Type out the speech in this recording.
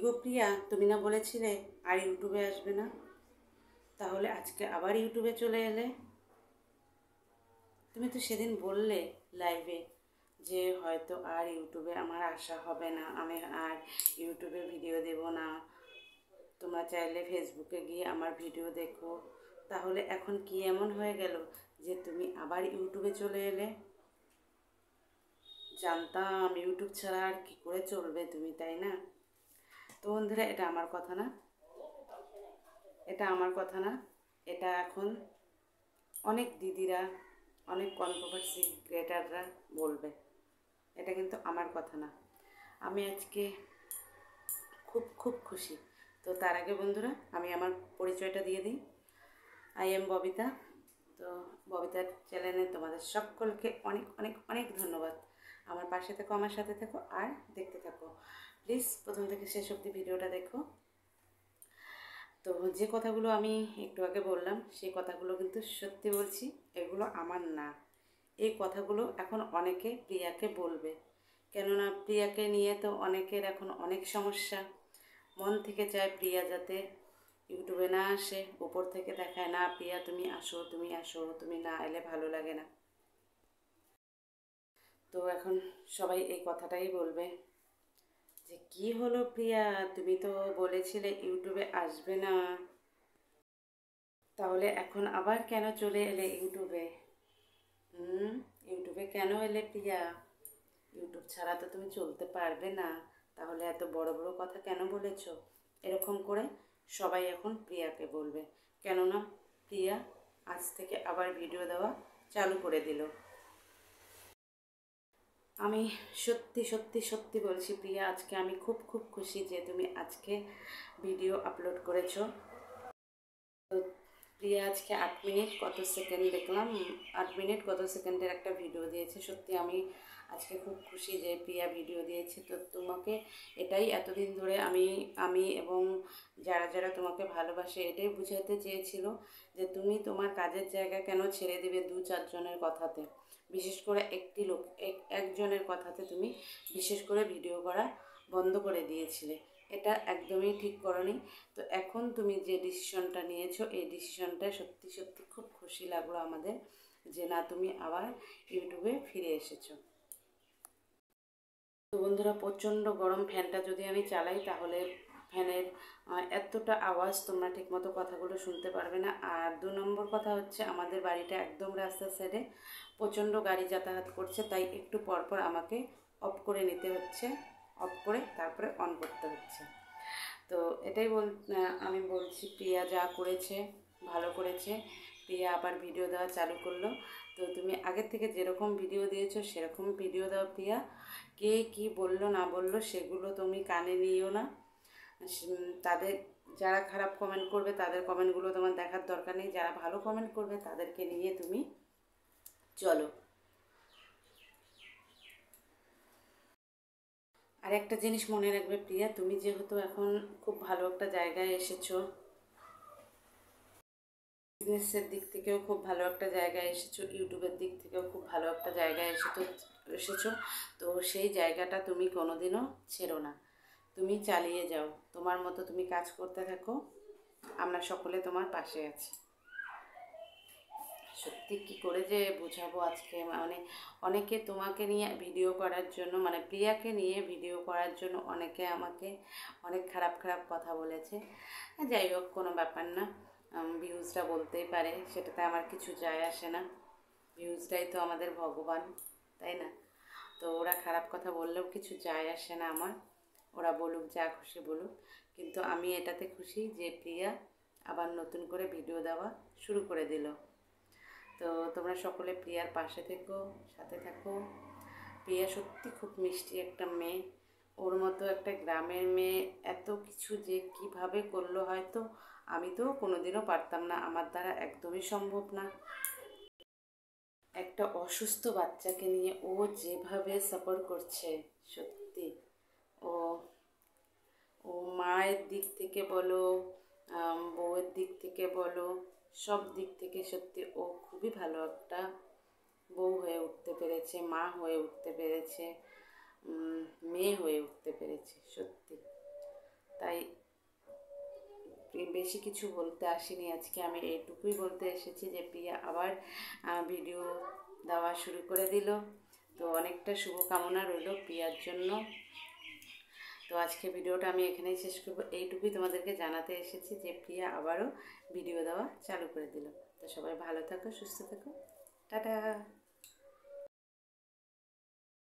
গো প্রিয়া, তুমি না বলেছিলে আর ইউটিউবে আসবে না? তাহলে আজকে আবার ইউটিউবে চলে এলে? তুমি তো সেদিন বললে লাইভে যে হয়তো আর ইউটিউবে আমার আসা হবে না, আমি আর ইউটিউবে ভিডিও দেব না, তোমরা চাইলে ফেসবুকে গিয়ে আমার ভিডিও দেখো। তাহলে এখন কি এমন হয়ে গেল যে তুমি আবার ইউটিউবে চলে এলে? জানতাম ইউটিউব ছাড়া আর কী করে চলবে তুমি, তাই না? তো বন্ধুরা, এটা আমার কথা না, এটা আমার কথা না, এটা এখন অনেক দিদিরা, অনেক কন্ট্রোভার্সি ক্রিয়েটাররা বলবে। এটা কিন্তু আমার কথা না। আমি আজকে খুব খুব খুশি। তো তার আগে বন্ধুরা, আমি আমার পরিচয়টা দিয়ে দিই। I am Babita. তো ববিতার চ্যানেলে তোমাদের সকলকে অনেক অনেক অনেক ধন্যবাদ। আমার পাশে থেকো, আমার সাথে থেকো আর দেখতে থাকো। প্লিজ প্রথম থেকে শেষ অবধি ভিডিওটা দেখো। তো যে কথাগুলো আমি একটু আগে বললাম, সেই কথাগুলো কিন্তু সত্যি বলছি, এগুলো আমার না। এই কথাগুলো এখন অনেকে প্রিয়াকে বলবে, কেননা প্রিয়াকে নিয়ে তো অনেকের এখন অনেক সমস্যা। মন থেকে চায় প্রিয়া যাতে ইউটিউবে না আসে, উপর থেকে দেখায় না প্রিয়া তুমি আসো, তুমি আসো, তুমি না এলে ভালো লাগে না। তো এখন সবাই এই কথাটাই বলবে যে কি হলো প্রিয়া, তুমি তো বলেছিলে ইউটিউবে আসবে না, তাহলে এখন আবার কেন চলে এলে ইউটিউবে? ইউটিউবে কেন এলে প্রিয়া? ইউটিউব ছাড়া তো তুমি চলতে পারবে না, তাহলে এত বড় বড় কথা কেন বলেছ? এরকম করে সবাই এখন প্রিয়াকে বলবে, কেননা প্রিয়া আজ থেকে আবার ভিডিও দেওয়া চালু করে দিল। আমি সত্যি সত্যি সত্যি বলছি প্রিয়া, আজকে আমি খুব খুব খুশি যে তুমি আজকে ভিডিও আপলোড করেছো। তো প্রিয়া আজকে 8 মিনিট কত সেকেন্ড দেখলাম, 8 মিনিট কত সেকেন্ডের একটা ভিডিও দিয়েছে। সত্যি আমি আজকে খুব খুশি যে প্রিয়া ভিডিও দিয়েছে। তো তোমাকে এটাই এতদিন ধরে আমি এবং যারা যারা তোমাকে ভালোবাসে এটাই বুঝাতে চেয়েছিল যে তুমি তোমার কাজের জায়গা কেন ছেড়ে দেবে 2-4 জনের কথাতে, বিশেষ করে একজনের কথাতে তুমি বিশেষ করে ভিডিও করা বন্ধ করে দিয়েছিলে। এটা একদমই ঠিক করনি। তো এখন তুমি যে ডিসিশনটা নিয়েছো, এই ডিসিশনটা সত্যি সত্যি খুব খুশি লাগলো আমাদের, যে না তুমি আবার ইউটিউবে ফিরে এসেছো। তো বন্ধুরা, প্রচণ্ড গরম, ফ্যানটা যদি আমি চালাই তাহলে ফ্যানের এতটা আওয়াজ তোমরা ঠিকমতো কথাগুলো শুনতে পারবে না। আর 2 নম্বর কথা হচ্ছে, আমাদের বাড়িটা একদম রাস্তার সাইডে, প্রচণ্ড গাড়ি যাতায়াত করছে, তাই একটু পরপর আমাকে অফ করে নিতে হচ্ছে, অফ করে তারপরে অন করতে হচ্ছে। তো এটাই আমি বলছি প্রিয়া যা করেছে ভালো করেছে। প্রিয়া আবার ভিডিও দেওয়া চালু করলো। তো তুমি আগের থেকে যেরকম ভিডিও দিয়েছো সেরকম ভিডিও দাও প্রিয়া। কে কি বললো না বললো সেগুলো তুমি কানে নিও না। তাদের যারা খারাপ কমেন্ট করবে তাদের কমেন্টগুলো তোমার দেখার দরকার নেই, যারা ভালো কমেন্ট করবে তাদেরকে নিয়ে তুমি চলো। আর একটা জিনিস মনে রাখবে প্রিয়া, তুমি যেহেতু এখন খুব ভালো একটা জায়গায় এসেছো, বিজনেসের দিক থেকেও খুব ভালো একটা জায়গায় এসেছো, ইউটিউবের দিক থেকেও খুব ভালো একটা জায়গায় এসেছো। তো সেই জায়গাটা তুমি কোনোদিনও ছেড়ো না, তুমি চালিয়ে যাও, তোমার মতো তুমি কাজ করতে থাকো, আমরা সকলে তোমার পাশে আছি। সত্যি কী করে যে বোঝাবো আজকে, মানে অনেকে তোমাকে নিয়ে ভিডিও করার জন্য, মানে প্রিয়াকে নিয়ে ভিডিও করার জন্য অনেকে আমাকে অনেক খারাপ খারাপ কথা বলেছে। যাই হোক, কোনো ব্যাপার না, ভিউজটা বলতেই পারে, সেটাতে আমার কিছু যায় আসে না, ভিউজটাই তো আমাদের ভগবান, তাই না? তো ওরা খারাপ কথা বললেও কিছু যায় আসে না আমার, ওরা বলুক যা খুশি বলুক। কিন্তু আমি এটাতে খুশি যে প্রিয়া আবার নতুন করে ভিডিও দেওয়া শুরু করে দিল। তো তোমরা সকলে প্রিয়ার পাশে থেকো, সাথে থাকো। প্রিয়া সত্যি খুব মিষ্টি একটা মেয়ে, ওর মতো একটা গ্রামের মেয়ে এত কিছু যে কিভাবে করলো হয়তো আমি তো কোনোদিনও পারতাম না, আমার দ্বারা একদমই সম্ভব না। একটা অসুস্থ বাচ্চাকে নিয়ে ও যেভাবে সাফার করছে, সত্যি ও ও মায়ের দিক থেকে বলো, বউয়ের দিক থেকে বলো, সব দিক থেকে সত্যি ও খুবই ভালো একটা বউ হয়ে উঠতে পেরেছে, মা হয়ে উঠতে পেরেছে, মেয়ে হয়ে উঠতে পেরেছে সত্যি। তাই বেশি কিছু বলতে আসিনি আজকে, আমি এইটুকুই বলতে এসেছি যে প্রিয়া আবার ভিডিও দেওয়া শুরু করে দিল। তো অনেকটা শুভকামনা রইল প্রিয়ার জন্য। তো আজকে ভিডিওটা আমি এখানেই শেষ করবো। এইটুকুই তোমাদেরকে জানাতে এসেছি যে প্রিয়া আবারও ভিডিও দেওয়া চালু করে দিল। তো সবাই ভালো থাকো, সুস্থ থাকো, টাটা।